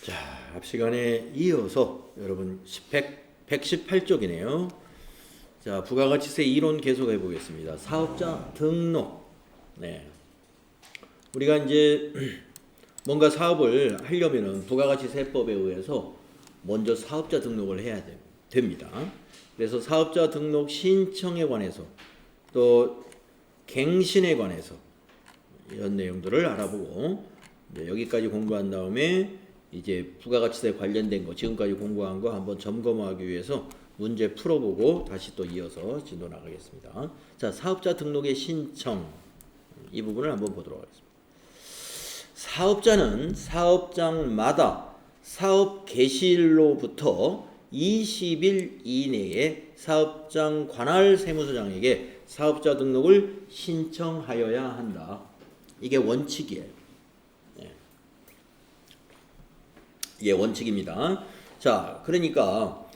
자, 앞 시간에 이어서 여러분 118쪽이네요. 자, 부가가치세 이론 계속해 보겠습니다. 사업자 등록. 네. 우리가 이제 뭔가 사업을 하려면은 부가가치세법에 의해서 먼저 사업자 등록을 해야 됩니다. 그래서 사업자 등록 신청에 관해서 또 갱신에 관해서 이런 내용들을 알아보고 여기까지 공부한 다음에 이제 부가가치세 관련된 거 지금까지 공부한 거 한번 점검하기 위해서 문제 풀어보고 다시 또 이어서 진도 나가겠습니다. 자, 사업자 등록의 신청 이 부분을 한번 보도록 하겠습니다. 사업자는 사업장마다 사업 개시일로부터 20일 이내에 사업장 관할 세무서장에게 사업자 등록을 신청하여야 한다. 이게 원칙이에요. 이게 원칙입니다. 자, 그러니까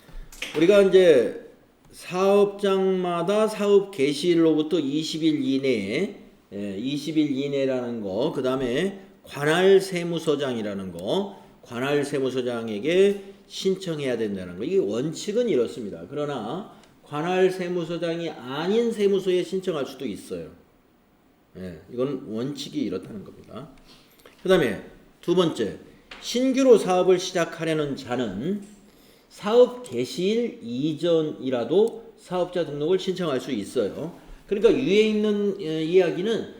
우리가 이제 사업장마다 사업 개시일로부터 20일 이내에 20일 이내라는 거, 그 다음에 관할 세무서장이라는 거, 관할 세무서장에게 신청해야 된다는 거. 이게 원칙은 이렇습니다. 그러나 관할 세무서장이 아닌 세무서에 신청할 수도 있어요. 이건 원칙이 이렇다는 겁니다. 그 다음에 두 번째, 신규로 사업을 시작하려는 자는 사업 개시일 이전이라도 사업자 등록을 신청할 수 있어요. 그러니까 위에 있는 이야기는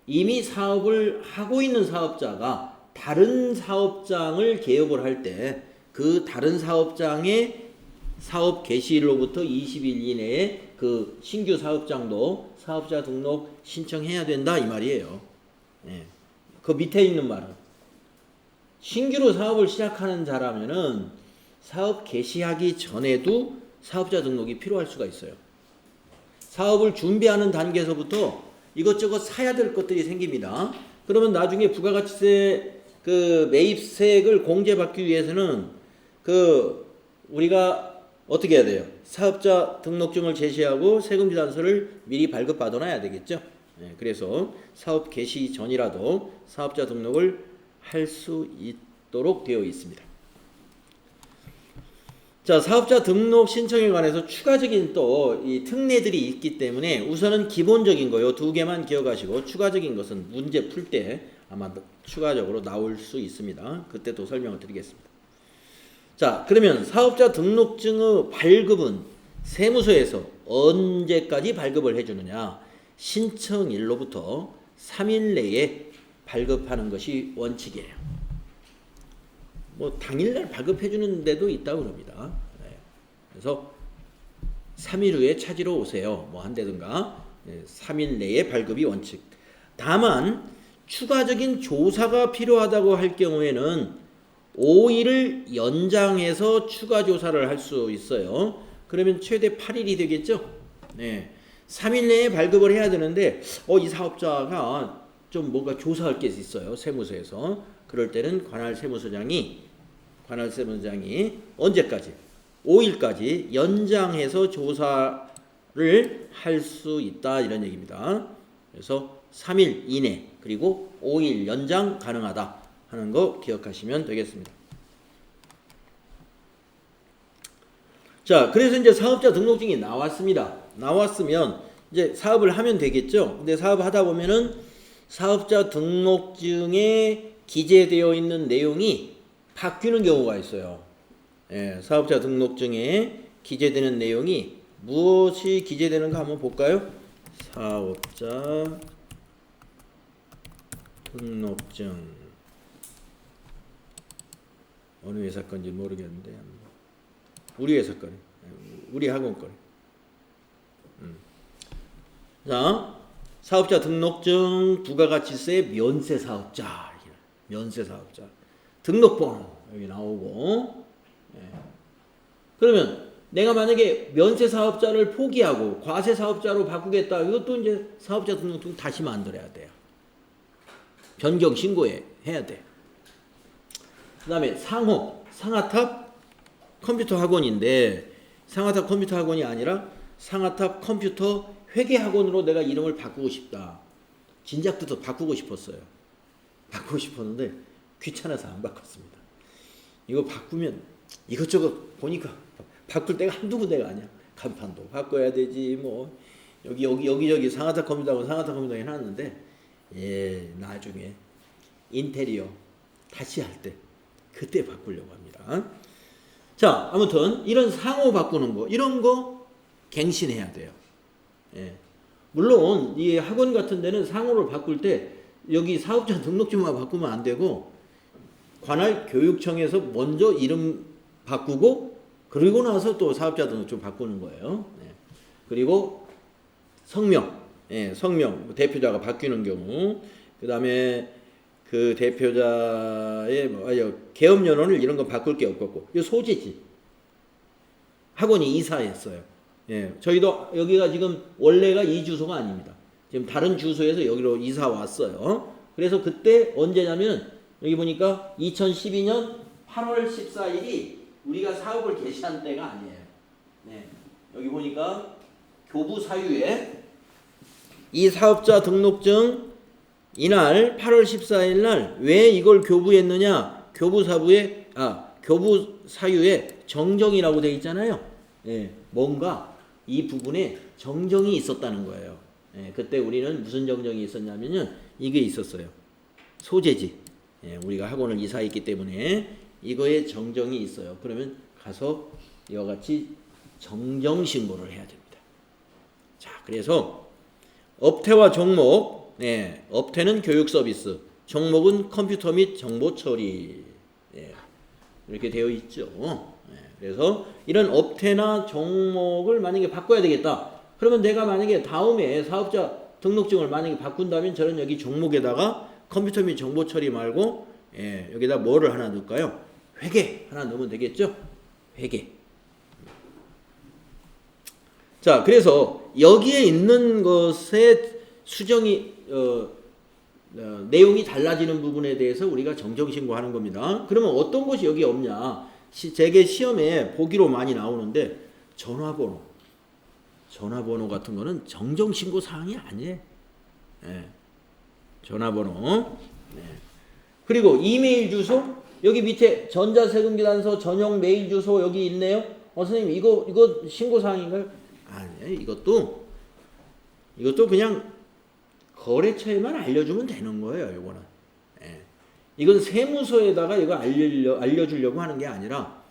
이미 사업을 하고 있는 사업자가 다른 사업장을 개업을 할 때 그 다른 사업장의 사업 개시일로부터 20일 이내에 그 신규 사업장도 사업자 등록 신청해야 된다 이 말이에요. 그 밑에 있는 말은 신규로 사업을 시작하는 자라면은 사업 개시하기 전에도 사업자 등록이 필요할 수가 있어요. 사업을 준비하는 단계에서부터 이것저것 사야 될 것들이 생깁니다. 그러면 나중에 부가가치세 그 매입세액을 공제받기 위해서는 우리가 어떻게 해야 돼요? 사업자 등록증을 제시하고 세금지단서를 미리 발급받아 놔야 되겠죠. 그래서 사업 개시 전이라도 사업자 등록을 할 수 있도록 되어 있습니다. 자, 사업자 등록 신청에 관해서 추가적인 또 이 특례들이 있기 때문에 우선은 기본적인 거 요 두 개만 기억하시고 추가적인 것은 문제 풀 때 아마 추가적으로 나올 수 있습니다. 그때 또 설명을 드리겠습니다. 자, 그러면 사업자 등록증의 발급은 세무서에서 언제까지 발급을 해주느냐? 신청일로부터 3일 내에 발급하는 것이 원칙이에요. 뭐 당일날 발급해주는 데도 있다고 그럽니다. 그래서 3일 후에 찾으러 오세요. 뭐 한다든가 3일 내에 발급이 원칙. 다만 추가적인 조사가 필요하다고 할 경우에는 5일을 연장해서 추가 조사를 할 수 있어요. 그러면 최대 8일이 되겠죠. 3일 내에 발급을 해야 되는데 이 사업자가 좀 뭔가 조사할 게 있어요. 세무서에서. 그럴 때는 관할 세무서장이 언제까지? 5일까지 연장해서 조사를 할 수 있다 이런 얘기입니다. 그래서 3일 이내 그리고 5일 연장 가능하다 하는 거 기억하시면 되겠습니다. 자, 그래서 이제 사업자 등록증이 나왔습니다. 나왔으면 이제 사업을 하면 되겠죠. 근데 사업하다 보면은 사업자 등록증에 기재되어 있는 내용이 바뀌는 경우가 있어요. 사업자 등록증에 기재되는 내용이 무엇이 기재되는가 한번 볼까요? 사업자 등록증 어느 회사 건지 모르겠는데 우리 회사 거래, 우리 학원 거래. 자, 사업자 등록증 부가가치세 면세사업자 등록번호 여기 나오고. 그러면 내가 만약에 면세사업자를 포기하고 과세사업자로 바꾸겠다. 이것도 이제 사업자 등록증 다시 만들어야 돼요. 변경 신고해야 돼. 그 다음에 상하탑 컴퓨터 학원인데 상하탑 컴퓨터 학원이 아니라 상하탑 컴퓨터 회계학원으로 내가 이름을 바꾸고 싶다. 진작부터 바꾸고 싶었어요. 바꾸고 싶었는데 귀찮아서 안 바꿨습니다. 이거 바꾸면 이것저것 보니까 바꿀 데가 한두 군데가 아니야. 간판도 바꿔야 되지 뭐 여기저기 상하타 컴퓨터하고 상하타 컴퓨터 해놨는데 나중에 인테리어 다시 할 때 그때 바꾸려고 합니다. 자, 아무튼 이런 상호 바꾸는 거 이런 거 갱신해야 돼요. 물론 이 학원 같은 데는 상호를 바꿀 때 여기 사업자 등록증만 바꾸면 안 되고 관할 교육청에서 먼저 이름 바꾸고 그리고 나서 또 사업자 등록증 바꾸는 거예요. 그리고 성명, 성명 대표자가 바뀌는 경우, 그 다음에 그 대표자의 계엄 연원을 이런 거 바꿀 게 없고, 이 소재지. 학원이 이사했어요. 저희도 여기가 지금 원래가 이 주소가 아닙니다. 지금 다른 주소에서 여기로 이사 왔어요. 그래서 그때 언제냐면 여기 보니까 2012년 8월 14일이 우리가 사업을 개시한 때가 아니에요. 여기 보니까 교부 사유에 이 사업자 등록증 이날 8월 14일 날 왜 이걸 교부했느냐? 교부 사유에 정정이라고 되어 있잖아요. 뭔가 이 부분에 정정이 있었다는 거예요. 그때 우리는 무슨 정정이 있었냐면요. 이게 있었어요. 소재지. 우리가 학원을 이사했기 때문에 이거에 정정이 있어요. 그러면 가서 이와 같이 정정 신고를 해야 됩니다. 자, 그래서 업태와 종목, 업태는 교육 서비스, 종목은 컴퓨터 및 정보 처리, 이렇게 되어 있죠. 그래서 이런 업태나 종목을 만약에 바꿔야 되겠다. 그러면 내가 만약에 다음에 사업자 등록증을 만약에 바꾼다면 저는 여기 종목에다가 컴퓨터 및 정보 처리 말고 여기다 뭐를 하나 넣을까요? 회계 하나 넣으면 되겠죠? 회계. 자, 그래서 여기에 있는 것의 수정이 내용이 달라지는 부분에 대해서 우리가 정정신고하는 겁니다. 그러면 어떤 것이 여기 없냐? 제게 시험에 보기로 많이 나오는데 전화번호 같은 거는 정정신고 사항이 아니에요. 전화번호. 그리고 이메일 주소 여기 밑에 전자세금계산서 전용 메일 주소 여기 있네요. 선생님 이거 신고 사항인가요? 아니에요. 이것도 그냥 거래처에만 알려주면 되는 거예요. 이거는. 이건 세무서에다가 이거 알려주려고 하는 게 아니라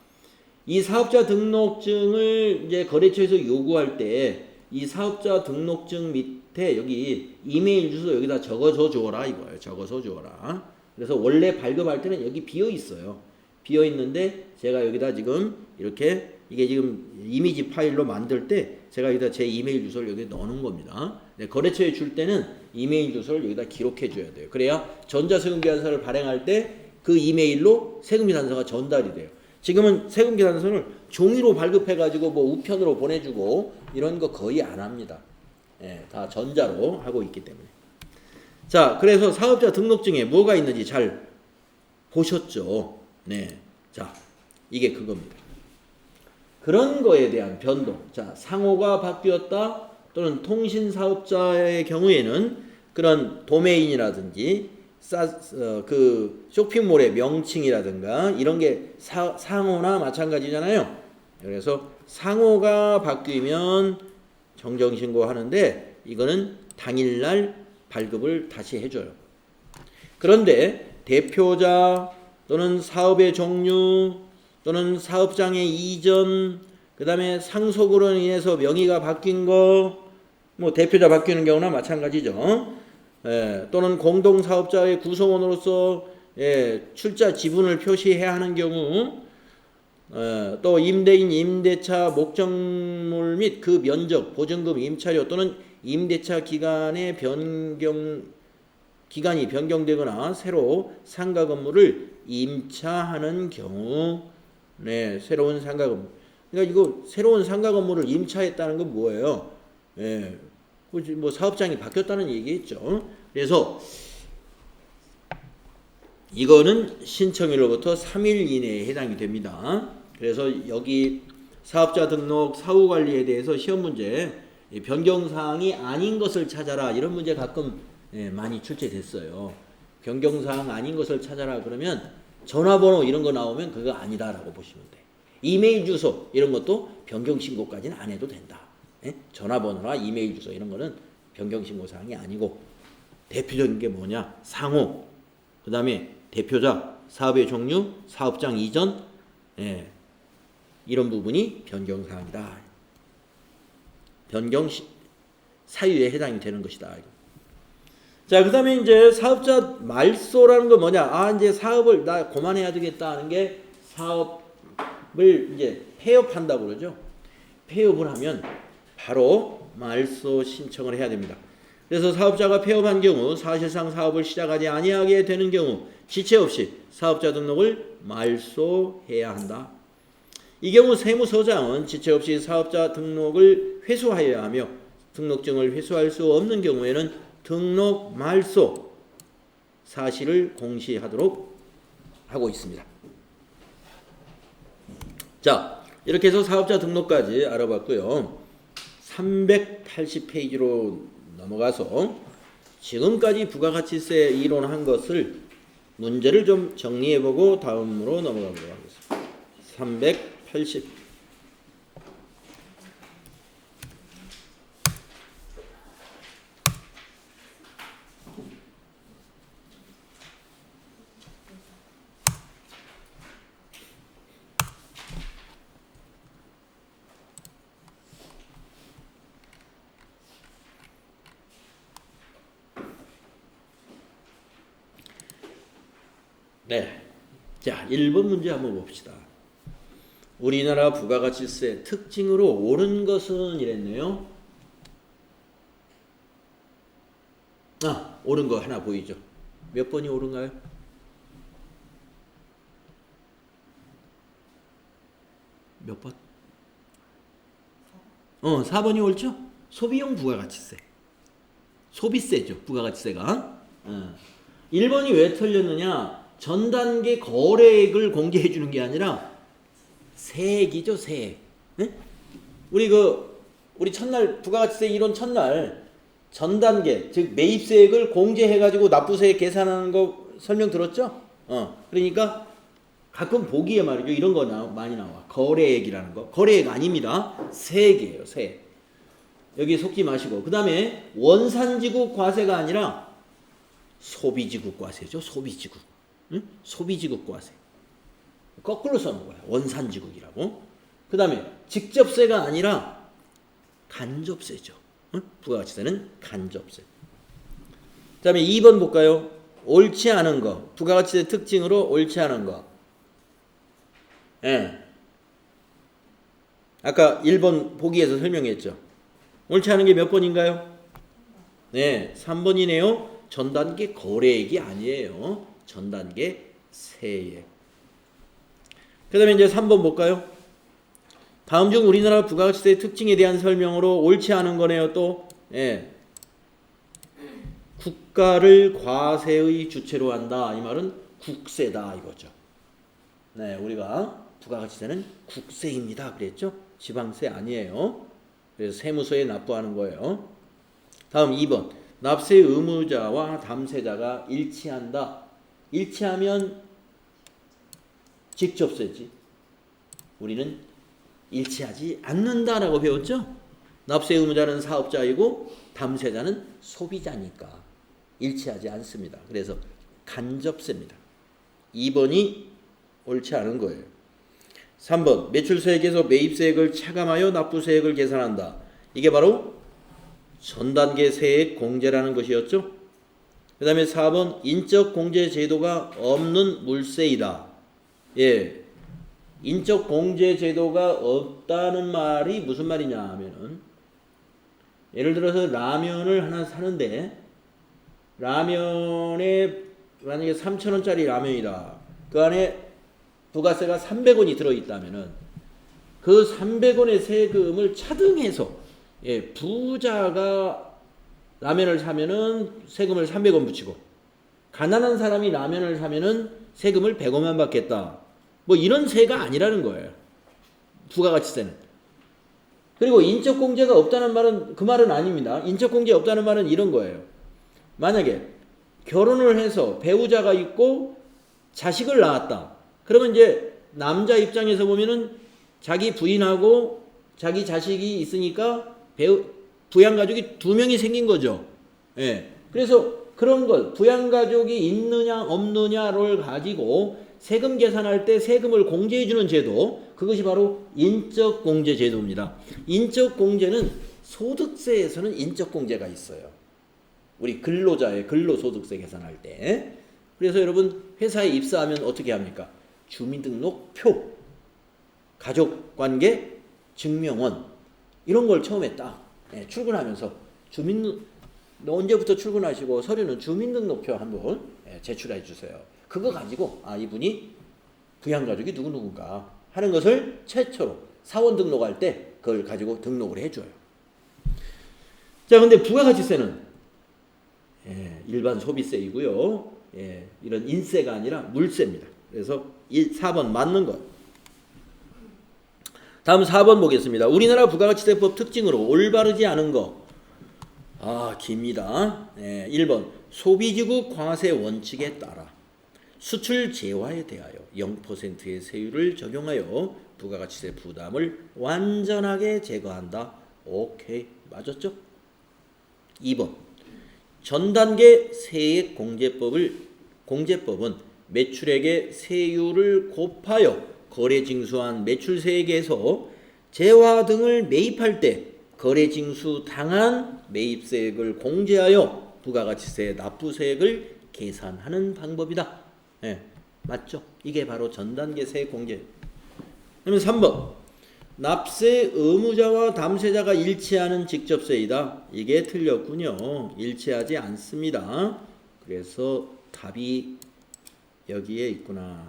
이 사업자 등록증을 이제 거래처에서 요구할 때 이 사업자 등록증 밑에 여기 이메일 주소 여기다 적어서 주어라 이거예요. 적어서 주어라. 그래서 원래 발급할 때는 여기 비어 있어요. 비어 있는데 제가 여기다 지금 이렇게 이게 지금 이미지 파일로 만들 때 제가 여기다 제 이메일 주소를 여기 넣는 겁니다. 거래처에 줄 때는 이메일 주소를 여기다 기록해 줘야 돼요. 그래야 전자세금계산서를 발행할 때 그 이메일로 세금계산서가 전달이 돼요. 지금은 세금계산서를 종이로 발급해 가지고 뭐 우편으로 보내주고 이런 거 거의 안 합니다. 다 전자로 하고 있기 때문에. 자, 그래서 사업자 등록증에 뭐가 있는지 잘 보셨죠? 자, 이게 그겁니다. 그런 거에 대한 변동. 자, 상호가 바뀌었다 또는 통신사업자의 경우에는 그런 도메인이라든지 그 쇼핑몰의 명칭이라든가 이런 게 상호나 마찬가지잖아요. 그래서 상호가 바뀌면 정정신고하는데 이거는 당일날 발급을 다시 해줘요. 그런데 대표자 또는 사업의 종류 또는 사업장의 이전 그 다음에 상속으로 인해서 명의가 바뀐 거 뭐 대표자 바뀌는 경우나 마찬가지죠. 또는 공동사업자의 구성원으로서 출자 지분을 표시해야 하는 경우 또 임대인 임대차 목적물 및 그 면적 보증금 임차료 또는 임대차 기간이 변경되거나 새로 상가 건물을 임차하는 경우 새로운 상가 건물 그러니까 이거 새로운 상가 건물을 임차했다는 건 뭐예요? 뭐 사업장이 바뀌었다는 얘기겠죠. 그래서 이거는 신청일로부터 3일 이내에 해당이 됩니다. 그래서 여기 사업자 등록 사후 관리에 대해서 시험 문제 변경사항이 아닌 것을 찾아라 이런 문제 가끔 많이 출제됐어요. 변경사항 아닌 것을 찾아라 그러면 전화번호 이런 거 나오면 그거 아니다라고 보시면 돼. 이메일 주소 이런 것도 변경 신고까지는 안 해도 된다. 예? 전화번호나 이메일 주소 이런 거는 변경 신고 사항이 아니고 대표적인 게 뭐냐? 상호, 그 다음에 대표자, 사업의 종류, 사업장 이전, 예, 이런 부분이 변경 사항이다. 변경 사유에 해당이 되는 것이다. 자, 그 다음에 이제 사업자 말소라는 건 뭐냐? 아, 이제 사업을 나 그만해야 되겠다 하는 게 사업을 이제 폐업한다고 그러죠. 폐업을 하면 바로 말소 신청을 해야 됩니다. 그래서 사업자가 폐업한 경우 사실상 사업을 시작하지 아니하게 되는 경우 지체 없이 사업자 등록을 말소해야 한다. 이 경우 세무서장은 지체 없이 사업자 등록을 회수하여야 하며 등록증을 회수할 수 없는 경우에는 등록 말소 사실을 공시하도록 하고 있습니다. 자, 이렇게 해서 사업자 등록까지 알아봤고요. 380페이지로 넘어가서 지금까지 부가가치세 이론한 것을 문제를 좀 정리해보고 다음으로 넘어가도록 하겠습니다. 380. 네. 자, 1번 문제 한번 봅시다. 우리나라 부가가치세 특징으로 옳은 것은 이랬네요. 아, 옳은 거 하나 보이죠? 몇 번이 옳은가요? 몇 번? 4번이 옳죠? 소비용 부가가치세. 소비세죠, 부가가치세가. 1번이 왜 틀렸느냐? 전 단계 거래액을 공개해 주는 게 아니라 세액이죠, 세액. 네? 우리 첫날 부가가치세 이론 첫날 전 단계 즉 매입세액을 공제해 가지고 납부세액 계산하는 거 설명 들었죠? 그러니까 가끔 보기에 말이죠. 이런 거 많이 나와. 거래액이라는 거. 거래액 아닙니다. 세액이에요, 세액. 여기 속지 마시고. 그다음에 원산지국 과세가 아니라 소비지국 과세죠. 소비지국. 응? 소비지국 과세. 거꾸로 써놓은 거야. 원산지국이라고. 그 다음에 직접세가 아니라 간접세죠. 응? 부가가치세는 간접세. 그 다음에 2번 볼까요? 옳지 않은 거. 부가가치세 특징으로 옳지 않은 거. 예. 아까 1번 보기에서 설명했죠. 옳지 않은 게 몇 번인가요? 네, 3번이네요. 전단계 거래액이 아니에요. 전단계 세액. 그 다음에 이제 3번 볼까요? 다음 중 우리나라 부가가치세의 특징에 대한 설명으로 옳지 않은 거네요. 또 국가를 과세의 주체로 한다. 이 말은 국세다 이거죠. 네, 우리가 부가가치세는 국세입니다 그랬죠. 지방세 아니에요. 그래서 세무서에 납부하는 거예요. 다음 2번. 납세 의무자와 담세자가 일치한다. 일치하면 직접세지. 우리는 일치하지 않는다라고 배웠죠. 납세 의무자는 사업자이고 담세자는 소비자니까 일치하지 않습니다. 그래서 간접세입니다. 2번이 옳지 않은 거예요. 3번. 매출세액에서 매입세액을 차감하여 납부세액을 계산한다. 이게 바로 전단계 세액 공제라는 것이었죠. 그 다음에 4번. 인적 공제 제도가 없는 물세이다. 예, 인적 공제 제도가 없다는 말이 무슨 말이냐 하면은 예를 들어서 라면을 하나 사는데 라면에 만약에 3,000원짜리 라면이다. 그 안에 부가세가 300원이 들어있다면은 그 300원의 세금을 차등해서 부자가 라면을 사면은 세금을 300원 붙이고 가난한 사람이 라면을 사면은 세금을 100원만 받겠다. 뭐 이런 세가 아니라는 거예요. 부가가치세는. 그리고 인적공제가 없다는 말은 그 말은 아닙니다. 인적공제 없다는 말은 이런 거예요. 만약에 결혼을 해서 배우자가 있고 자식을 낳았다. 그러면 이제 남자 입장에서 보면은 자기 부인하고 자기 자식이 있으니까 부양가족이 2명이 생긴 거죠. 예. 그래서 그런 것, 부양가족이 있느냐 없느냐를 가지고 세금 계산할 때 세금을 공제해주는 제도, 그것이 바로 인적공제제도입니다. 인적공제는 소득세에서는 인적공제가 있어요. 우리 근로자의 근로소득세 계산할 때. 그래서 여러분 회사에 입사하면 어떻게 합니까? 주민등록표, 가족관계 증명원 이런 걸 처음에 딱 출근하면서 너 언제부터 출근하시고 서류는 주민등록표 한번 제출해 주세요. 그거 가지고 이분이 부양가족이 누구누군가 하는 것을 최초로 사원 등록할 때 그걸 가지고 등록을 해줘요. 자, 근데 부가가치세는 일반 소비세이고요. 이런 인세가 아니라 물세입니다. 그래서 4번 맞는 것. 다음 4번 보겠습니다. 우리나라 부가가치세법 특징으로 올바르지 않은 거. 깁니다. 1번 소비지구 과세 원칙에 따라 수출 재화에 대하여 0%의 세율을 적용하여 부가가치세 부담을 완전하게 제거한다. 오케이, 맞았죠? 2번 전단계 세액 공제법은 매출액의 세율을 곱하여 거래 징수한 매출세액에서 재화 등을 매입할 때 거래 징수 당한 매입세액을 공제하여 부가가치세 납부세액을 계산하는 방법이다. 맞죠? 이게 바로 전단계 세액 공제. 그러면 3번 납세 의무자와 담세자가 일치하는 직접세이다. 이게 틀렸군요. 일치하지 않습니다. 그래서 답이 여기에 있구나.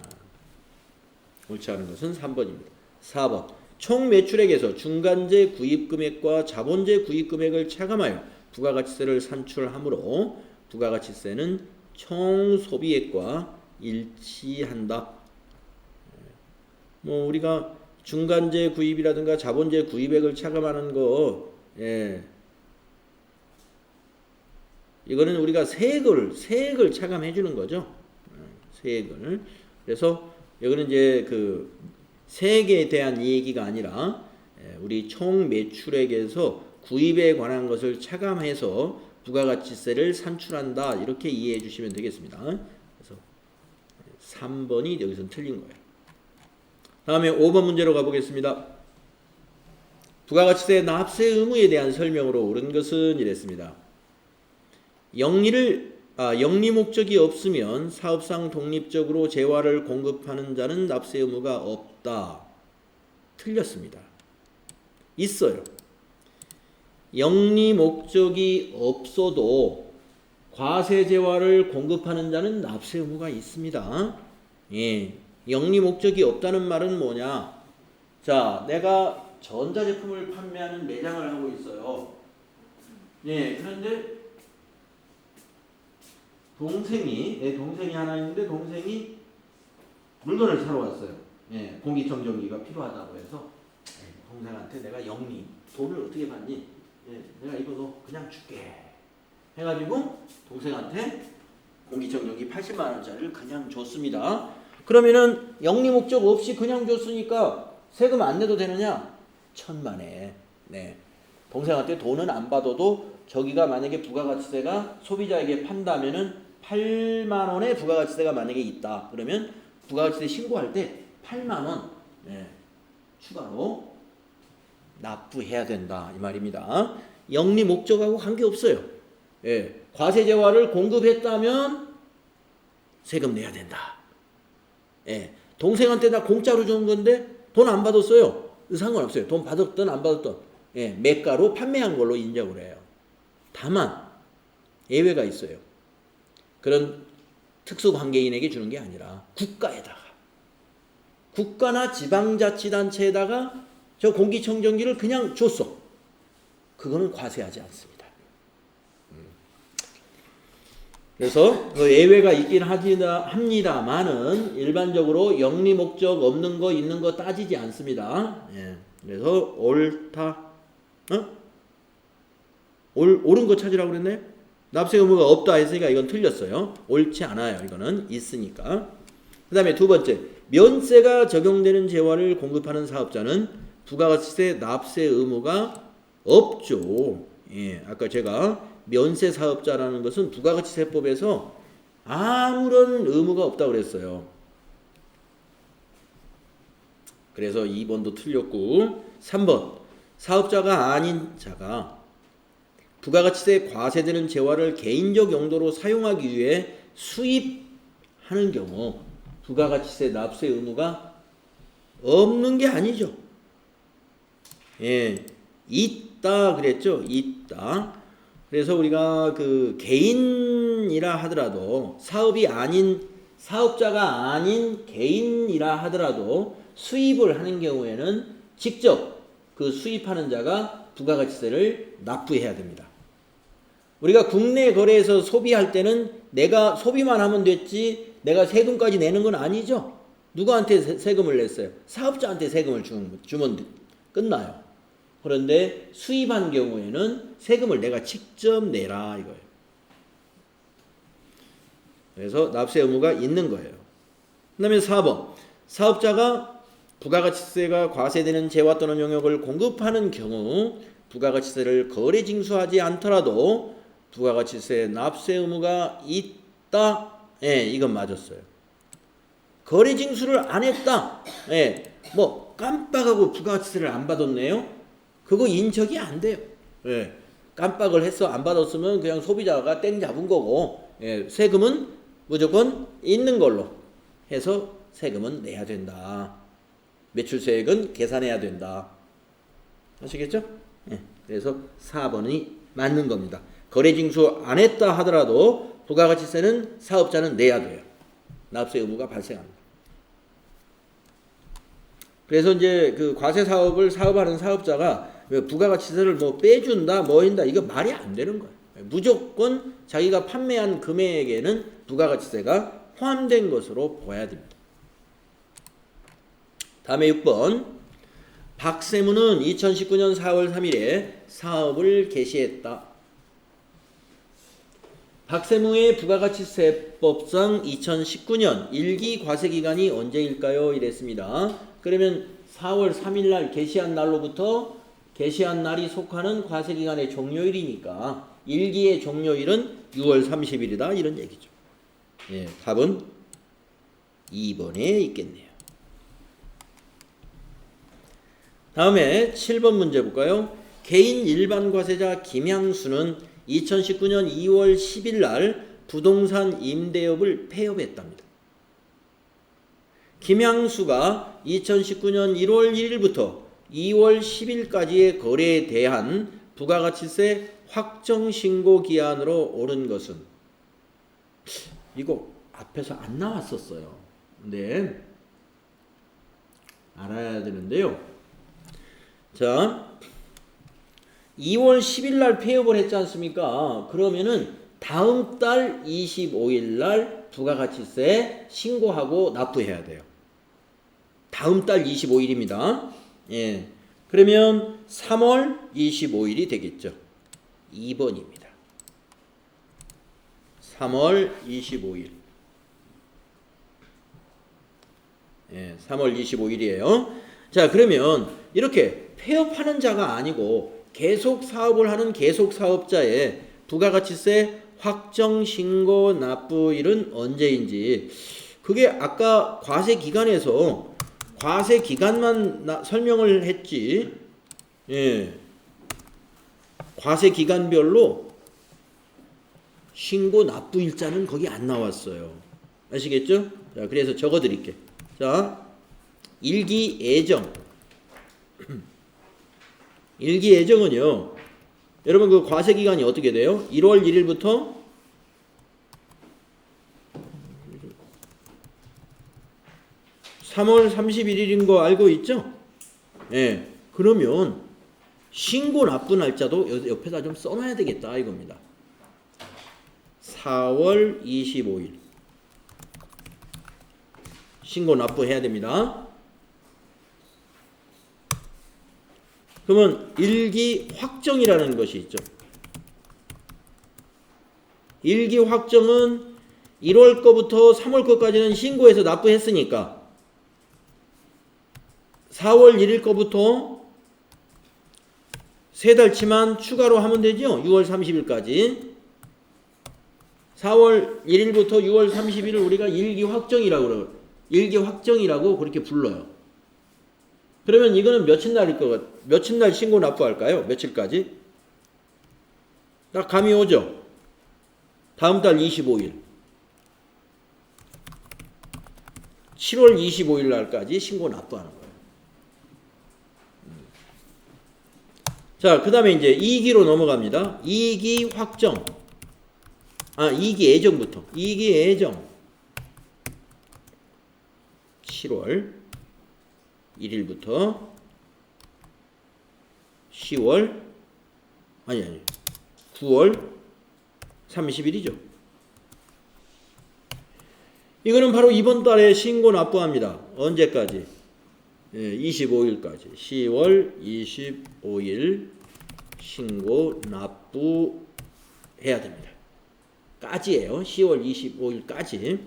옳지 않은 것은 3번입니다. 4번 총 매출액에서 중간재 구입금액과 자본재 구입금액을 차감하여 부가가치세를 산출하므로 부가가치세는 총 소비액과 일치한다. 우리가 중간재 구입이라든가 자본재 구입액을 차감하는 거, 이거는 우리가 세액을 차감해 주는 거죠. 세액을. 그래서 이거는 이제 그 세액에 대한 얘기가 아니라 우리 총 매출액에서 구입에 관한 것을 차감해서 부가가치세를 산출한다. 이렇게 이해해 주시면 되겠습니다. 그래서 3번이 여기서 틀린 거예요. 다음에 5번 문제로 가보겠습니다. 부가가치세 납세 의무에 대한 설명으로 옳은 것은 이랬습니다. 영리 목적이 없으면 사업상 독립적으로 재화를 공급하는 자는 납세 의무가 없다. 틀렸습니다. 있어요. 영리 목적이 없어도 과세 재화를 공급하는 자는 납세 의무가 있습니다. 영리 목적이 없다는 말은 뭐냐? 자, 내가 전자제품을 판매하는 매장을 하고 있어요. 그런데 내 동생이 하나 있는데 동생이 물건을 사러 왔어요. 공기청정기가 필요하다고 해서 동생한테 내가 영리 돈을 어떻게 받니? 내가 이거 너 그냥 줄게 해가지고 동생한테 공기청정기 80만 원짜리를 그냥 줬습니다. 그러면은 영리 목적 없이 그냥 줬으니까 세금 안 내도 되느냐? 천만에. 동생한테 돈은 안 받아도 저기가 만약에 부가가치세가 소비자에게 판다면은 8만 원의 부가가치세가 만약에 있다. 그러면 부가가치세 신고할 때 8만 원 추가로 납부해야 된다. 이 말입니다. 영리 목적하고 관계없어요. 과세 재화를 공급했다면 세금 내야 된다. 동생한테 나 공짜로 준 건데 돈 안 받았어요. 상관없어요. 돈 받았든 안 받았든 매가로 판매한 걸로 인정을 해요. 다만 예외가 있어요. 그런 특수관계인에게 주는 게 아니라 국가에다가, 국가나 지방자치단체에다가 저 공기청정기를 그냥 줬어. 그거는 과세하지 않습니다. 그래서 예외가 있긴 합니다만은 일반적으로 영리 목적 없는 거 있는 거 따지지 않습니다. 그래서 옳다. 옳은 거 찾으라고 그랬네. 납세 의무가 없다 했으니까 이건 틀렸어요. 옳지 않아요. 이거는 있으니까. 그 다음에 두 번째, 면세가 적용되는 재화를 공급하는 사업자는 부가가치세 납세 의무가 없죠. 예, 아까 제가 면세 사업자라는 것은 부가가치세법에서 아무런 의무가 없다고 그랬어요. 그래서 2번도 틀렸고, 3번, 사업자가 아닌 자가 부가가치세 과세되는 재화를 개인적 용도로 사용하기 위해 수입하는 경우 부가가치세 납세 의무가 없는 게 아니죠. 예, 있다 그랬죠. 있다. 그래서 우리가 그 개인이라 하더라도 사업자가 아닌 개인이라 하더라도 수입을 하는 경우에는 직접 그 수입하는 자가 부가가치세를 납부해야 됩니다. 우리가 국내 거래에서 소비할 때는 내가 소비만 하면 됐지 내가 세금까지 내는 건 아니죠. 누구한테 세금을 냈어요? 사업자한테 세금을 주면 끝나요. 그런데 수입한 경우에는 세금을 내가 직접 내라 이거예요. 그래서 납세 의무가 있는 거예요. 그 다음에 4번, 사업자가 부가가치세가 과세되는 재화 또는 용역을 공급하는 경우 부가가치세를 거래 징수하지 않더라도 부가가치세 납세 의무가 있다. 예, 이건 맞았어요. 거래 징수를 안 했다. 예, 뭐 깜빡하고 부가가치세를 안 받았네요. 그거 인척이 안 돼요. 예, 깜빡을 해서 안 받았으면 그냥 소비자가 땡 잡은 거고, 예, 세금은 무조건 있는 걸로 해서 세금은 내야 된다. 매출세액은 계산해야 된다. 아시겠죠? 예, 그래서 4번이 맞는 겁니다. 거래징수 안 했다 하더라도 부가가치세는 사업자는 내야 돼요. 납세 의무가 발생합니다. 그래서 이제 그 과세 사업을 사업하는 사업자가 부가가치세를 뭐 빼준다, 뭐 한다, 이거 말이 안 되는 거예요. 무조건 자기가 판매한 금액에는 부가가치세가 포함된 것으로 보아야 됩니다. 다음에 6번. 박세무는 2019년 4월 3일에 사업을 개시했다. 박세무의 부가가치세법상 2019년 1기 과세기간이 언제일까요? 이랬습니다. 그러면 4월 3일 날 개시한 날로부터 개시한 날이 속하는 과세기간의 종료일이니까 1기의 종료일은 6월 30일이다 이런 얘기죠. 예, 답은 2번에 있겠네요. 다음에 7번 문제 볼까요? 개인 일반 과세자 김양수는 2019년 2월 10일 날 부동산 임대업을 폐업했답니다. 김양수가 2019년 1월 1일부터 2월 10일까지의 거래에 대한 부가가치세 확정신고 기한으로 오른 것은, 이거 앞에서 안 나왔었어요. 근데 알아야 되는데요. 자, 2월 10일 날 폐업을 했지 않습니까? 그러면은 다음 달 25일 날 부가가치세 신고하고 납부해야 돼요. 다음 달 25일입니다. 예. 그러면 3월 25일이 되겠죠. 2번입니다. 3월 25일. 예, 3월 25일이에요. 자, 그러면 이렇게 폐업하는 자가 아니고 계속 사업을 하는 계속 사업자의 부가가치세 확정 신고 납부일은 언제인지, 그게 아까 과세 기간에서 과세 기간만 설명을 했지, 예, 과세 기간별로 신고 납부 일자는 거기 안 나왔어요. 아시겠죠? 자, 그래서 적어 드릴게요. 자, 일기예정. 일기예정은요, 여러분 그 과세 기간이 어떻게 돼요? 1월 1일부터 3월 31일인 거 알고 있죠? 예. 그러면 신고 납부 날짜도 옆에다 좀 써놔야 되겠다 이겁니다. 4월 25일 신고 납부해야 됩니다. 그러면 일기 확정이라는 것이 있죠. 일기 확정은 1월 거부터 3월 거까지는 신고해서 납부했으니까 4월 1일 거부터 3달치만 추가로 하면 되죠. 6월 30일까지. 4월 1일부터 6월 30일을 우리가 일기 확정이라고 그래요. 일기 확정이라고 그렇게 불러요. 그러면 이거는 며칠 날 신고 납부할까요? 며칠까지? 딱 감이 오죠? 다음 달 25일. 7월 25일 날까지 신고 납부하는 거예요. 자, 그 다음에 이제 2기로 넘어갑니다. 2기 확정. 이기 예정부터. 이기 예정. 7월 1일부터 10월 9월 30일이죠. 이거는 바로 이번 달에 신고 납부합니다. 언제까지? 25일까지. 10월 25일 신고 납부해야 됩니다. 까지예요. 10월 25일까지.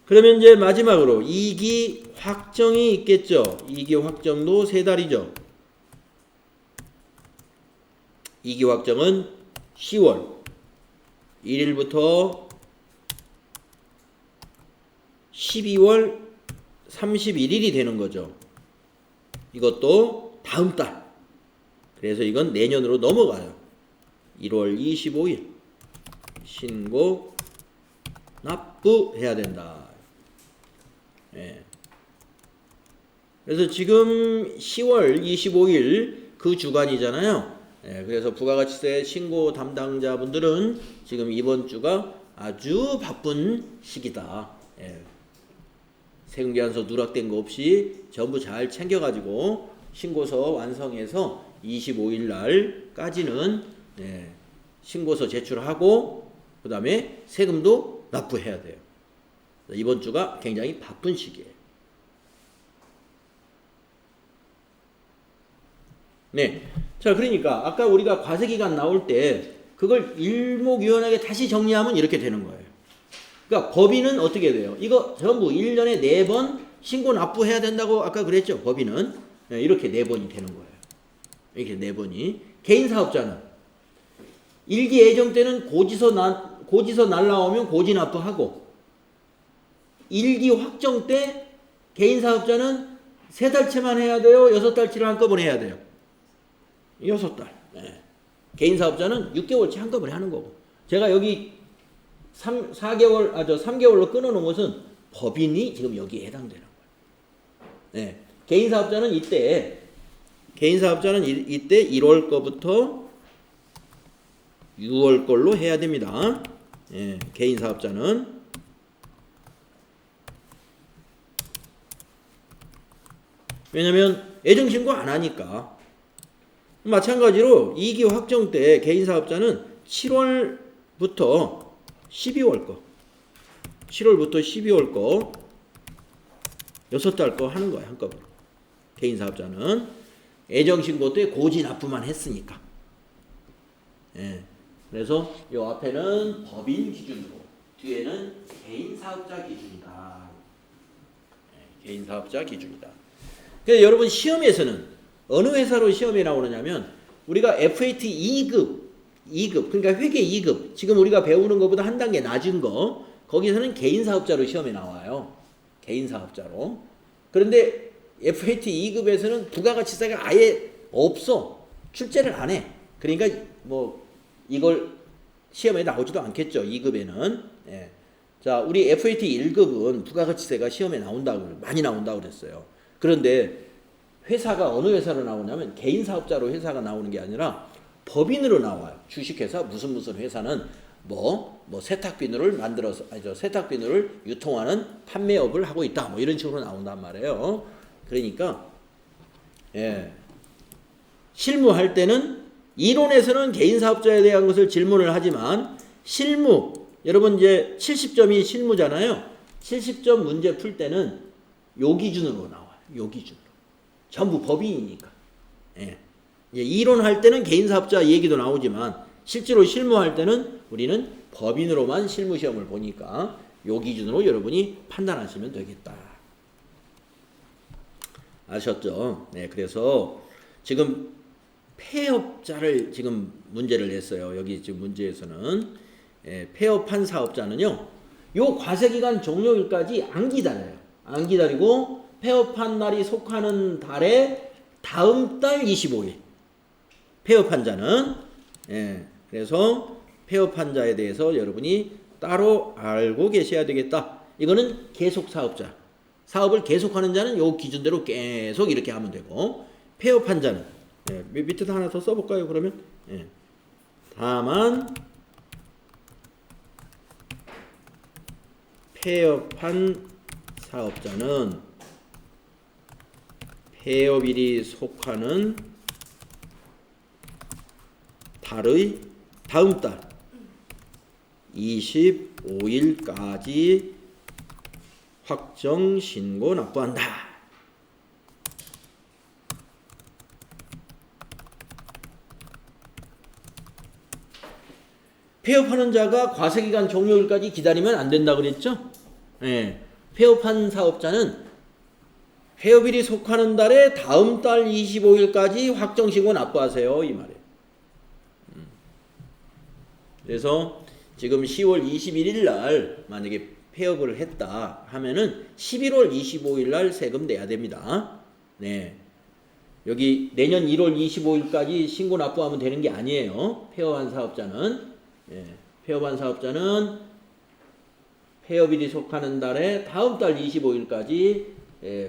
그러면 이제 마지막으로 2기 확정이 있겠죠. 2기 확정도 3달이죠. 2기 확정은 10월 1일부터 12월 31일이 되는 거죠. 이것도 다음 달. 그래서 이건 내년으로 넘어가요. 1월 25일 신고 납부해야 된다. 예. 그래서 지금 10월 25일 그 주간이잖아요. 예. 그래서 부가가치세 신고 담당자분들은 지금 이번 주가 아주 바쁜 시기다. 예. 세금계산서 누락된 거 없이 전부 잘 챙겨가지고 신고서 완성해서 25일 날까지는 신고서 제출하고 그 다음에 세금도 납부해야 돼요. 이번 주가 굉장히 바쁜 시기예요. 네. 자, 그러니까 아까 우리가 과세기간 나올 때 그걸 일목요연하게 다시 정리하면 이렇게 되는 거예요. 그러니까 법인은 어떻게 돼요? 이거 전부 1년에 4번 신고 납부해야 된다고 아까 그랬죠. 법인은 이렇게 4번이 되는 거예요. 이렇게 4번이. 개인사업자는 일기 예정 때는 고지서 날라오면 고지 납부하고 일기 확정 때 개인사업자는 3달치만 해야 돼요? 6달치를 한꺼번에 해야 돼요? 6달. 네. 개인사업자는 6개월치 한꺼번에 하는 거고. 제가 여기 3개월로 끊어놓은 것은 법인이 지금 여기에 해당되는 거예요. 네. 개인사업자는 이때 1월 거부터 6월 걸로 해야 됩니다. 예, 개인사업자는. 왜냐면 예정신고 안 하니까. 마찬가지로 2기 확정 때 개인사업자는 7월부터 12월 거. 7월부터 12월 거 6달 거 하는 거야, 한꺼번에. 개인사업자는 예정신고 때 고지 납부만 했으니까. 예. 그래서 이 앞에는 법인 기준으로, 뒤에는 개인사업자 기준이다. 예, 개인사업자 기준이다. 그래서 여러분 시험에서는 어느 회사로 시험에 나오느냐면 우리가 FAT 2급, 그러니까 회계 2급, 지금 우리가 배우는 것보다 한 단계 낮은 거, 거기서는 개인사업자로 시험에 나와요. 개인사업자로. 그런데 FAT 2급에서는 부가가치세가 아예 없어. 출제를 안 해. 그러니까 뭐 이걸 시험에 나오지도 않겠죠. 2급에는. 예. 자, 우리 FAT 1급은 부가가치세가 시험에 많이 나온다고 그랬어요. 그런데 회사가 어느 회사로 나오냐면 개인사업자로 회사가 나오는 게 아니라 법인으로 나와요. 주식회사 무슨 회사는 세탁비누를 만들어서 세탁비누를 유통하는 판매업을 하고 있다. 뭐 이런 식으로 나온단 말이에요. 그러니까 실무할 때는 이론에서는 개인사업자에 대한 것을 질문을 하지만 실무, 여러분 이제 70점이 실무잖아요. 70점 문제 풀 때는 요 기준으로 나와요. 요 기준으로. 전부 법인이니까. 이제 이론할 때는 개인사업자 얘기도 나오지만 실제로 실무할 때는 우리는 법인으로만 실무시험을 보니까 요 기준으로 여러분이 판단하시면 되겠다. 아셨죠? 네, 그래서 지금 폐업자를 지금 문제를 냈어요. 여기 지금 문제에서는 폐업한 사업자는요, 요 과세기간 종료일까지 안 기다려요. 안 기다리고 폐업한 날이 속하는 달에 다음 달 25일. 폐업한 자는 그래서 폐업한 자에 대해서 여러분이 따로 알고 계셔야 되겠다. 이거는 계속 사업자. 사업을 계속하는 자는 요 기준대로 계속 이렇게 하면 되고, 폐업한 자는 밑에다 하나 더 써볼까요? 그러면 다만 폐업한 사업자는 폐업일이 속하는 달의 다음 달 25일까지 확정 신고 납부한다. 폐업하는 자가 과세기간 종료일까지 기다리면 안 된다 그랬죠? 폐업한 사업자는 폐업일이 속하는 달에 다음 달 25일까지 확정 신고 납부하세요. 이 말이에요. 그래서 지금 10월 21일 날 만약에 폐업을 했다 하면은 11월 25일 날 세금 내야 됩니다. 네. 여기 내년 1월 25일까지 신고 납부하면 되는 게 아니에요. 폐업한 사업자는. 폐업한 사업자는 폐업일이 속하는 달에 다음 달 25일까지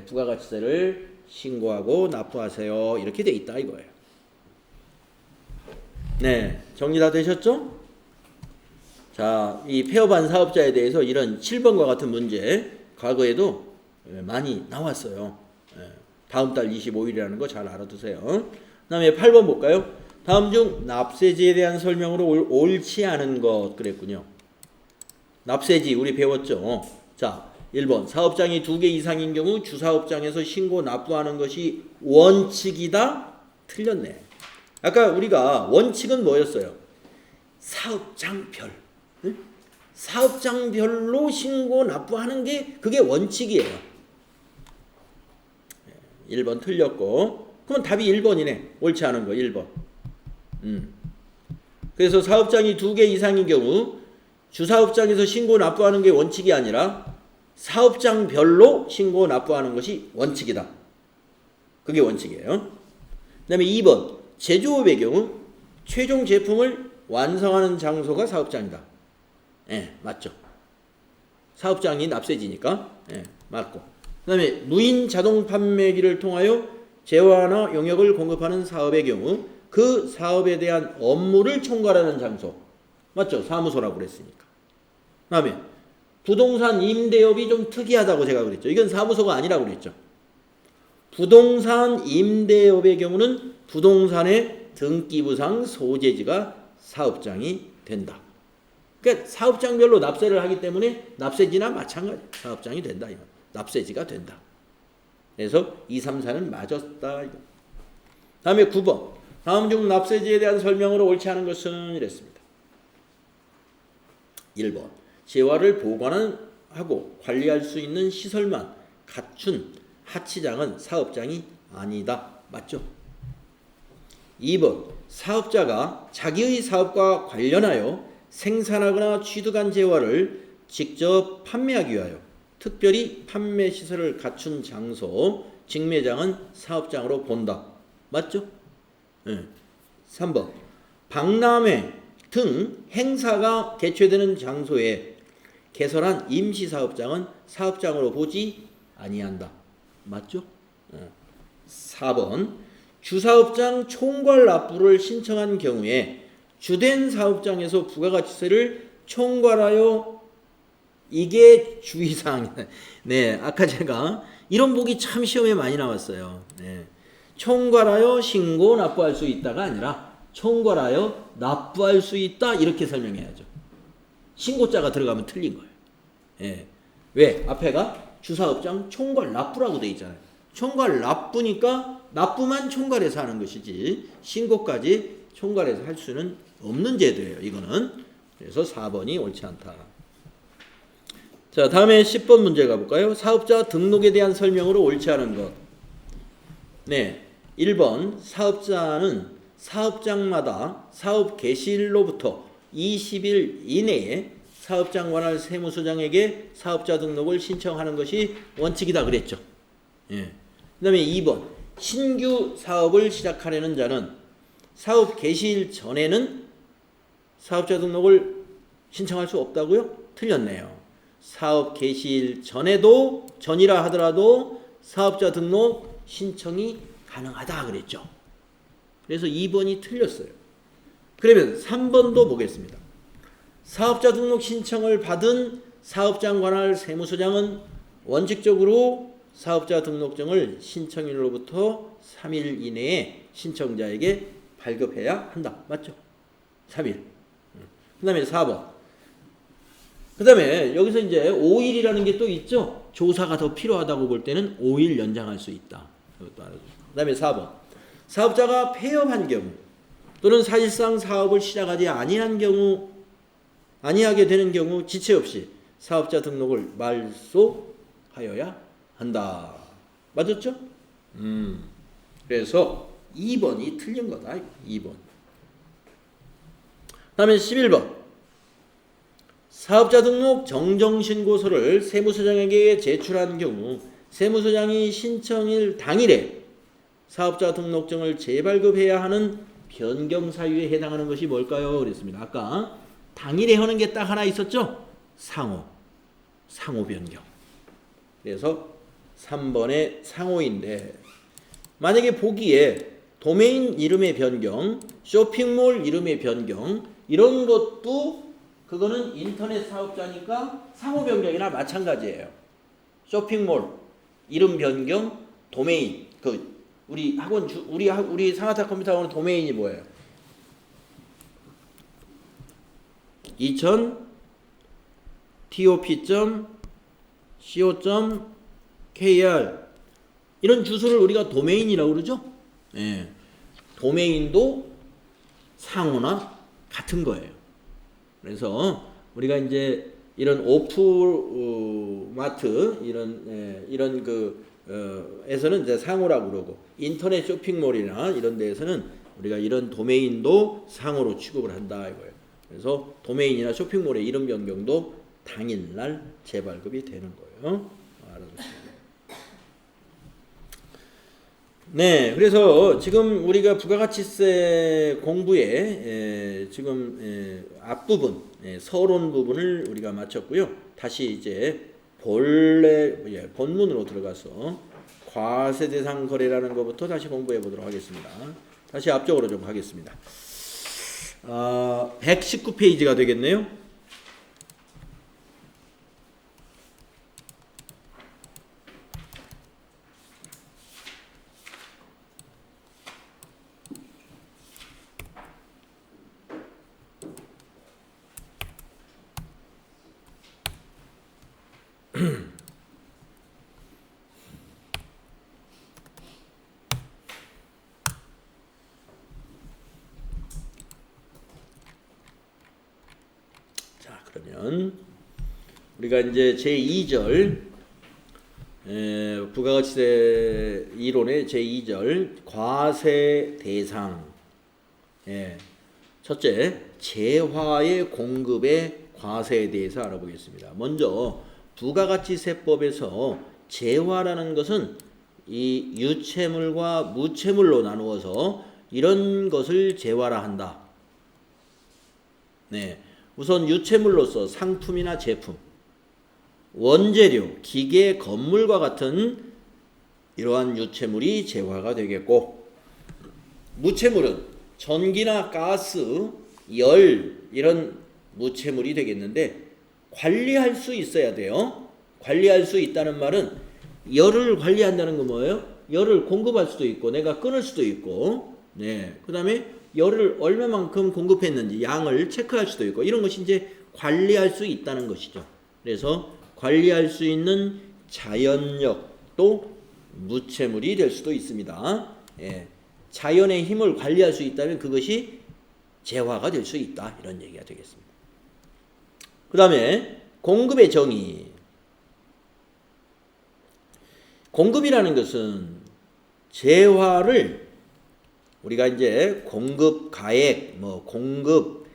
부가가치세를 신고하고 납부하세요. 이렇게 돼 있다 이거예요. 네. 정리 다 되셨죠? 자, 이 폐업한 사업자에 대해서 이런 7번과 같은 문제 과거에도 많이 나왔어요. 다음 달 25일이라는 거 잘 알아두세요. 그 다음에 8번 볼까요? 다음 중 납세지에 대한 설명으로 옳지 않은 것 그랬군요. 납세지 우리 배웠죠. 자, 1번 사업장이 2개 이상인 경우 주사업장에서 신고 납부하는 것이 원칙이다. 틀렸네. 아까 우리가 원칙은 뭐였어요? 사업장별. 사업장별로 신고 납부하는 게 그게 원칙이에요. 1번 틀렸고, 그럼 답이 1번이네. 옳지 않은 거 1번. 그래서 사업장이 2개 이상인 경우 주사업장에서 신고 납부하는 게 원칙이 아니라 사업장별로 신고 납부하는 것이 원칙이다. 그게 원칙이에요. 그 다음에 2번 제조업의 경우 최종 제품을 완성하는 장소가 사업장이다. 맞죠. 사업장이 납세지니까 맞고. 그 다음에 무인 자동 판매기를 통하여 재화나 용역을 공급하는 사업의 경우 그 사업에 대한 업무를 총괄하는 장소. 맞죠? 사무소라고 그랬으니까. 그 다음에 부동산 임대업이 좀 특이하다고 제가 그랬죠. 이건 사무소가 아니라고 그랬죠. 부동산 임대업의 경우는 부동산의 등기부상 소재지가 사업장이 된다. 그러니까 사업장별로 납세를 하기 때문에 납세지나 마찬가지 사업장이 된다. 이거. 납세지가 된다. 그래서 2, 3, 4는 맞았다. 이거. 다음에 9번. 다음 중 납세지에 대한 설명으로 옳지 않은 것은 이랬습니다. 1번. 재화를 보관하고 관리할 수 있는 시설만 갖춘 하치장은 사업장이 아니다. 맞죠? 2번. 사업자가 자기의 사업과 관련하여 생산하거나 취득한 재화를 직접 판매하기 위하여 특별히 판매 시설을 갖춘 장소, 직매장은 사업장으로 본다. 맞죠? 3번. 박람회 등 행사가 개최되는 장소에 개설한 임시사업장은 사업장으로 보지 아니한다. 맞죠? 4번. 주사업장 총괄 납부를 신청한 경우에 주된 사업장에서 부가가치세를 총괄하여 이게 주의사항이다. 네, 아까 제가 이런 보기 참 시험에 많이 나왔어요. 네. 총괄하여 신고 납부할 수 있다가 아니라 총괄하여 납부할 수 있다 이렇게 설명해야죠. 신고자가 들어가면 틀린 거예요. 네. 왜? 앞에가 주사업장 총괄 납부라고 돼 있잖아요. 총괄 납부니까 납부만 총괄해서 하는 것이지 신고까지 총괄해서 할 수는 없는 제도예요. 이거는. 그래서 4번이 옳지 않다. 자, 다음에 10번 문제 가볼까요? 사업자 등록에 대한 설명으로 옳지 않은 것. 네, 1번 사업자는 사업장마다 사업 개시일로부터 20일 이내에 사업장 관할 세무서장에게 사업자 등록을 신청하는 것이 원칙이다 그랬죠. 예. 그 다음에 2번 신규 사업을 시작하려는 자는 사업 개시일 전에는 사업자 등록을 신청할 수 없다고요? 틀렸네요. 사업 개시일 전이라 하더라도 사업자 등록 신청이 가능하다 그랬죠. 그래서 2번이 틀렸어요. 그러면 3번도 보겠습니다. 사업자 등록 신청을 받은 사업장 관할 세무서장은 원칙적으로 사업자 등록증을 신청일로부터 3일 이내에 신청자에게 발급해야 한다. 맞죠? 3일. 그 다음에 4번. 그 다음에 여기서 이제 5일이라는 게 또 있죠. 조사가 더 필요하다고 볼 때는 5일 연장할 수 있다. 그것도 알아두시고. 그 다음에 4번. 사업자가 폐업한 경우 또는 사실상 사업을 시작하지 아니하게 되는 경우 지체 없이 사업자 등록을 말소하여야 한다. 맞았죠? 그래서 2번이 틀린 거다. 2번. 다음에 11번. 사업자 등록 정정신고서를 세무서장에게 제출한 경우 세무서장이 신청일 당일에 사업자 등록증을 재발급해야 하는 변경 사유에 해당하는 것이 뭘까요? 그랬습니다. 아까 당일에 하는 게 딱 하나 있었죠? 상호 변경. 그래서 3번의 상호인데 만약에 보기에 도메인 이름의 변경, 쇼핑몰 이름의 변경 이런 것도 그거는 인터넷 사업자니까 상호 변경이나 마찬가지예요. 쇼핑몰 이름 변경, 도메인 우리 학원 우리 상하타 컴퓨터 학원 도메인이 뭐예요? 2000 top.co.kr 이런 주소를 우리가 도메인이라고 그러죠? 예. 도메인도 상호나 같은 거예요. 그래서 우리가 이제 이런 오프마트 이런 에서는 이제 상호라고 그러고 인터넷 쇼핑몰이나 이런 데에서는 우리가 이런 도메인도 상호로 취급을 한다 이거예요. 그래서 도메인이나 쇼핑몰의 이름 변경도 당일날 재발급이 되는 거예요. 알아두시고. 네, 그래서 지금 우리가 부가가치세 공부의 지금 앞부분 서론 부분을 우리가 마쳤고요. 다시 이제 본문으로 들어가서 과세대상 거래라는 것부터 다시 공부해 보도록 하겠습니다. 다시 앞쪽으로 좀 가겠습니다. 119페이지가 되겠네요. 자, 그러면 우리가 이제 제2절 부가가치세 이론의 제2절 과세 대상 첫째 재화의 공급의 과세에 대해서 알아보겠습니다. 먼저 부가가치세법에서 재화라는 것은 이 유채물과 무채물로 나누어서 이런 것을 재화라 한다. 네, 우선 유채물로서 상품이나 제품, 원재료, 기계, 건물과 같은 이러한 유채물이 재화가 되겠고, 무채물은 전기나 가스, 열 이런 무채물이 되겠는데 관리할 수 있어야 돼요. 관리할 수 있다는 말은 열을 관리한다는 건 뭐예요? 열을 공급할 수도 있고 내가 끊을 수도 있고, 네, 그 다음에 열을 얼마만큼 공급했는지 양을 체크할 수도 있고 이런 것이 이제 관리할 수 있다는 것이죠. 그래서 관리할 수 있는 자연력도 무채물이 될 수도 있습니다. 예, 자연의 힘을 관리할 수 있다면 그것이 재화가 될 수 있다 이런 얘기가 되겠습니다. 그 다음에 공급의 정의. 공급이라는 것은 재화를 우리가 이제 공급 가액, 뭐 공급,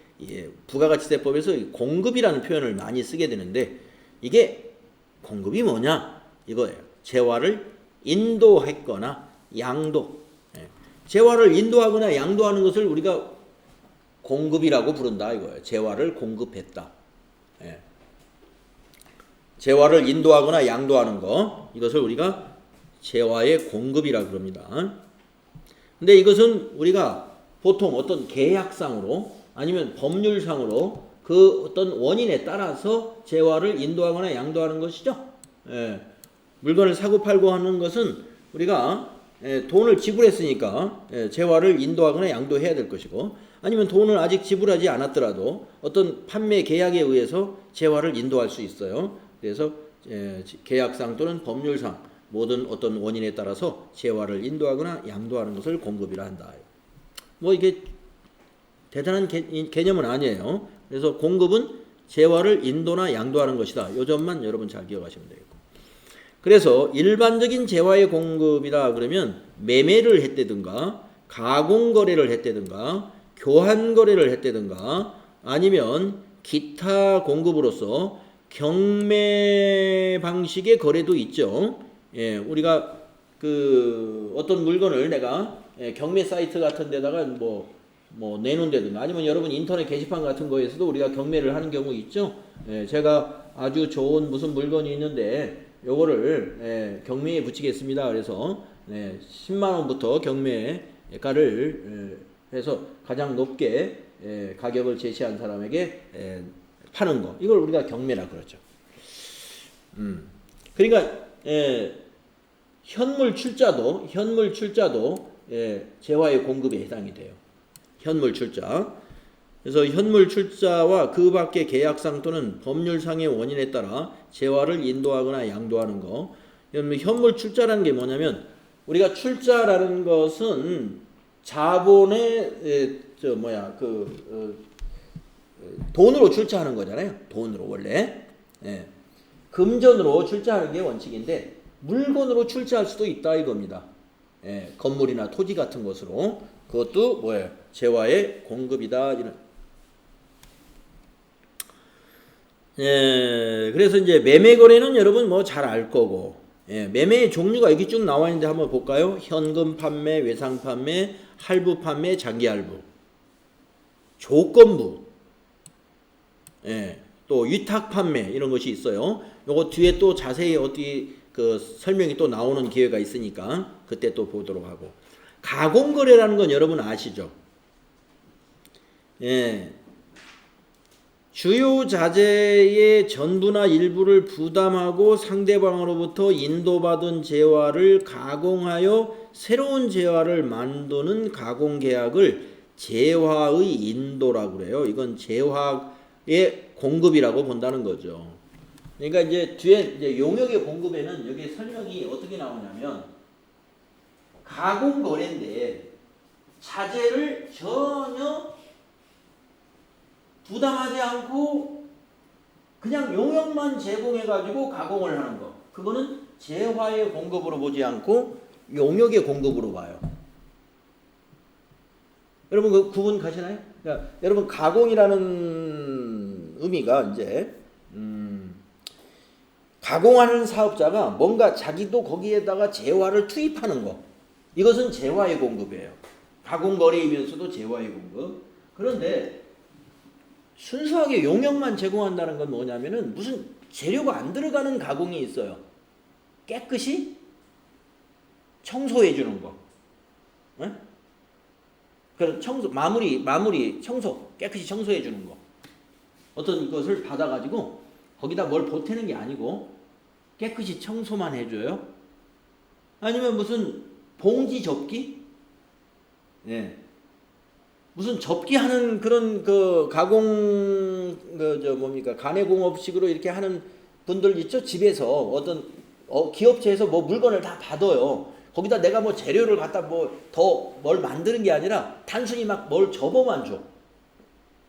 부가가치세법에서 공급이라는 표현을 많이 쓰게 되는데 이게 공급이 뭐냐 이거예요. 재화를 인도했거나 양도. 재화를 인도하거나 양도하는 것을 우리가 공급이라고 부른다 이거예요. 재화를 공급했다. 재화를 인도하거나 양도하는 거 이것을 우리가 재화의 공급이라고 그럽니다. 근데 이것은 우리가 보통 어떤 계약상으로 아니면 법률상으로 그 어떤 원인에 따라서 재화를 인도하거나 양도하는 것이죠. 물건을 사고 팔고 하는 것은 우리가 돈을 지불했으니까 재화를 인도하거나 양도해야 될 것이고, 아니면 돈을 아직 지불하지 않았더라도 어떤 판매 계약에 의해서 재화를 인도할 수 있어요. 그래서 계약상 또는 법률상 모든 어떤 원인에 따라서 재화를 인도하거나 양도하는 것을 공급이라 한다. 뭐 이게 대단한 개념은 아니에요. 그래서 공급은 재화를 인도나 양도하는 것이다. 이 점만 여러분 잘 기억하시면 되겠고. 그래서 일반적인 재화의 공급이다 그러면 매매를 했다든가 가공거래를 했다든가 교환거래를 했다든가 아니면 기타 공급으로서 경매 방식의 거래도 있죠. 우리가 그 어떤 물건을 내가 경매 사이트 같은 데다가 뭐 내놓는다든가 아니면 여러분 인터넷 게시판 같은 거에서도 우리가 경매를 하는 경우 있죠. 제가 아주 좋은 무슨 물건이 있는데 요거를 경매에 붙이겠습니다. 그래서 10만 원부터 경매가를 해서 가장 높게 가격을 제시한 사람에게 파는 거, 이걸 우리가 경매라 그러죠. 그러니까 현물 출자도 재화의 공급에 해당이 돼요. 현물 출자. 그래서 현물 출자와 그 밖의 계약상 또는 법률상의 원인에 따라 재화를 인도하거나 양도하는 거. 현물 출자라는 게 뭐냐면 우리가 출자라는 것은 자본의 돈으로 출자하는 거잖아요. 돈으로 원래. 금전으로 출자하는 게 원칙인데 물건으로 출자할 수도 있다 이겁니다. 건물이나 토지 같은 것으로. 그것도 뭐예요? 재화의 공급이다. 그래서 이제 매매 거래는 여러분 뭐 잘 알 거고, 매매의 종류가 여기 쭉 나와 있는데 한번 볼까요? 현금 판매, 외상 판매, 할부 판매, 장기 할부, 조건부, 또 위탁 판매 이런 것이 있어요. 요거 뒤에 또 자세히 어디 그 설명이 또 나오는 기회가 있으니까 그때 또 보도록 하고. 가공거래라는 건 여러분 아시죠? 주요 자재의 전부나 일부를 부담하고 상대방으로부터 인도받은 재화를 가공하여 새로운 재화를 만드는 가공계약을 재화의 인도라고 그래요. 이건 재화의 공급이라고 본다는 거죠. 그러니까 이제 뒤에 이제 용역의 공급에는 여기 설명이 어떻게 나오냐면 가공거래인데 자재를 전혀 부담하지 않고 그냥 용역만 제공해가지고 가공을 하는 거. 그거는 재화의 공급으로 보지 않고 용역의 공급으로 봐요. 여러분 그 구분 가시나요? 그러니까 여러분 가공이라는 의미가 이제 가공하는 사업자가 뭔가 자기도 거기에다가 재화를 투입하는 거. 이것은 재화의 공급이에요. 가공거래이면서도 재화의 공급. 그런데 순수하게 용역만 제공한다는 건 뭐냐면은 무슨 재료가 안 들어가는 가공이 있어요. 깨끗이 청소해 주는 거. 그런 청소, 마무리 청소, 깨끗이 청소해 주는 거. 어떤 것을 받아가지고 거기다 뭘 보태는 게 아니고 깨끗이 청소만 해줘요. 아니면 무슨 봉지 접기? 무슨 접기하는 그런 그 가공 가내공업식으로 이렇게 하는 분들 있죠? 집에서 어떤 기업체에서 뭐 물건을 다 받아요. 거기다 내가 뭐 재료를 갖다 뭐 더 뭘 만드는 게 아니라 단순히 막 뭘 접어만 줘.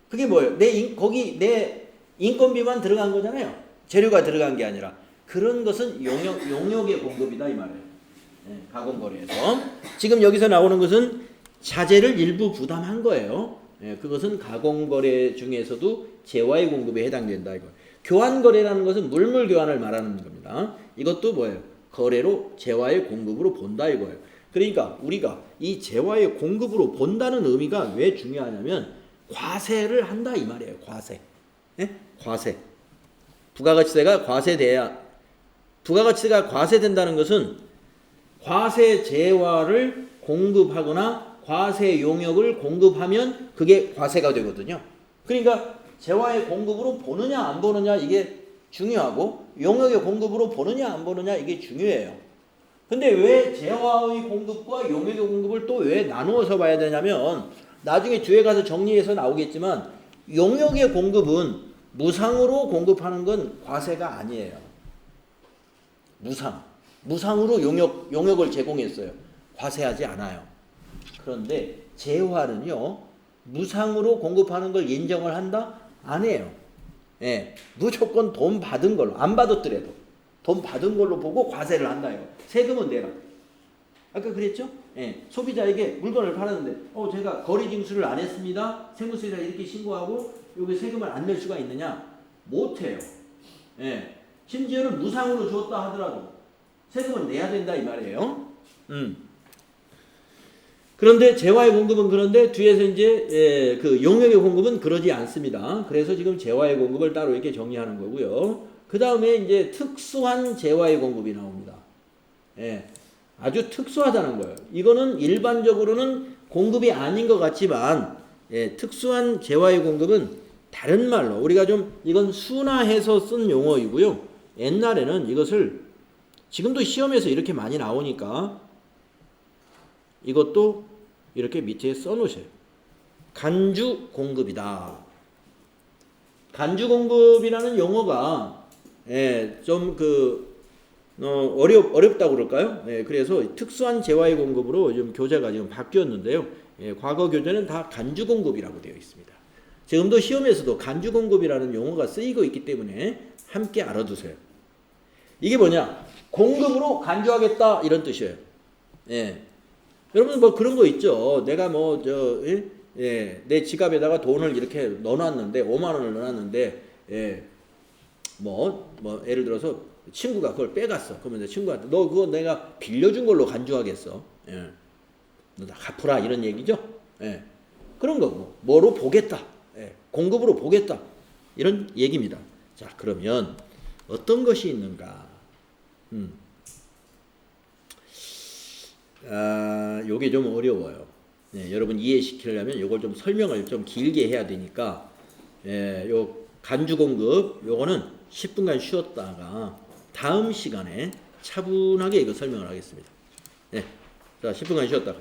그게 뭐예요? 거기 내 인건비만 들어간 거잖아요. 재료가 들어간 게 아니라. 그런 것은 용역의 공급이다 이 말이에요. 예, 가공거래에서. 지금 여기서 나오는 것은 자재를 일부 부담한 거예요. 예, 그것은 가공거래 중에서도 재화의 공급에 해당된다 이거. 교환거래라는 것은 물물 교환을 말하는 겁니다. 이것도 뭐예요? 거래로 재화의 공급으로 본다 이거예요. 그러니까 우리가 이 재화의 공급으로 본다는 의미가 왜 중요하냐면 과세를 한다 이 말이에요. 과세. 예? 과세. 부가가치세가 과세돼야, 부가가치세가 과세된다는 것은 과세 재화를 공급하거나 과세 용역을 공급하면 그게 과세가 되거든요. 그러니까 재화의 공급으로 보느냐 안 보느냐 이게 중요하고 용역의 공급으로 보느냐 안 보느냐 이게 중요해요. 근데 왜 재화의 공급과 용역의 공급을 또 왜 나누어서 봐야 되냐면 나중에 뒤에 가서 정리해서 나오겠지만 용역의 공급은 무상으로 공급하는 건 과세가 아니에요. 무상으로 용역을 제공했어요. 과세하지 않아요. 그런데 재화는요, 무상으로 공급하는 걸 인정을 한다? 안 해요. 예, 무조건 돈 받은 걸로, 안 받았더라도 돈 받은 걸로 보고 과세를 한다요. 세금은 내라. 아까 그랬죠? 예, 소비자에게 물건을 팔았는데, 제가 거래 징수를 안 했습니다. 세무서에다 이렇게 신고하고 여기 세금을 안 낼 수가 있느냐? 못 해요. 예, 심지어는 무상으로 줬다 하더라도 세금을 내야 된다 이 말이에요. 그런데 재화의 공급은 그런데 뒤에서 이제 그 용역의 공급은 그러지 않습니다. 그래서 지금 재화의 공급을 따로 이렇게 정리하는 거고요. 그 다음에 이제 특수한 재화의 공급이 나옵니다. 예, 아주 특수하다는 거예요. 이거는 일반적으로는 공급이 아닌 것 같지만 특수한 재화의 공급은 다른 말로 우리가 좀 이건 순화해서 쓴 용어이고요. 옛날에는 이것을 지금도 시험에서 이렇게 많이 나오니까 이것도 이렇게 밑에 써놓으세요. 간주 공급이다. 간주 공급이라는 용어가 좀 어렵다고 그럴까요? 그래서 특수한 재화의 공급으로 좀 교재가 지금 바뀌었는데요. 과거 교재는 다 간주 공급이라고 되어 있습니다. 지금도 시험에서도 간주 공급이라는 용어가 쓰이고 있기 때문에 함께 알아두세요. 이게 뭐냐? 공급으로 간주하겠다 이런 뜻이에요. 여러분 뭐 그런 거 있죠. 내가 내 지갑에다가 돈을 이렇게 넣어놨는데 5만 원을 넣어놨는데 예를 들어서 친구가 그걸 빼갔어. 그러면 친구한테 너 그거 내가 빌려준 걸로 간주하겠어. 너 다 갚으라 이런 얘기죠. 그런 거고 뭐로 보겠다. 공급으로 보겠다 이런 얘기입니다. 자 그러면 어떤 것이 있는가? 요게 좀 어려워요. 여러분 이해시키려면 요걸 좀 설명을 좀 길게 해야 되니까 요 간주 공급 요거는 10분간 쉬었다가 다음 시간에 차분하게 이거 설명을 하겠습니다. 자 10분간 쉬었다가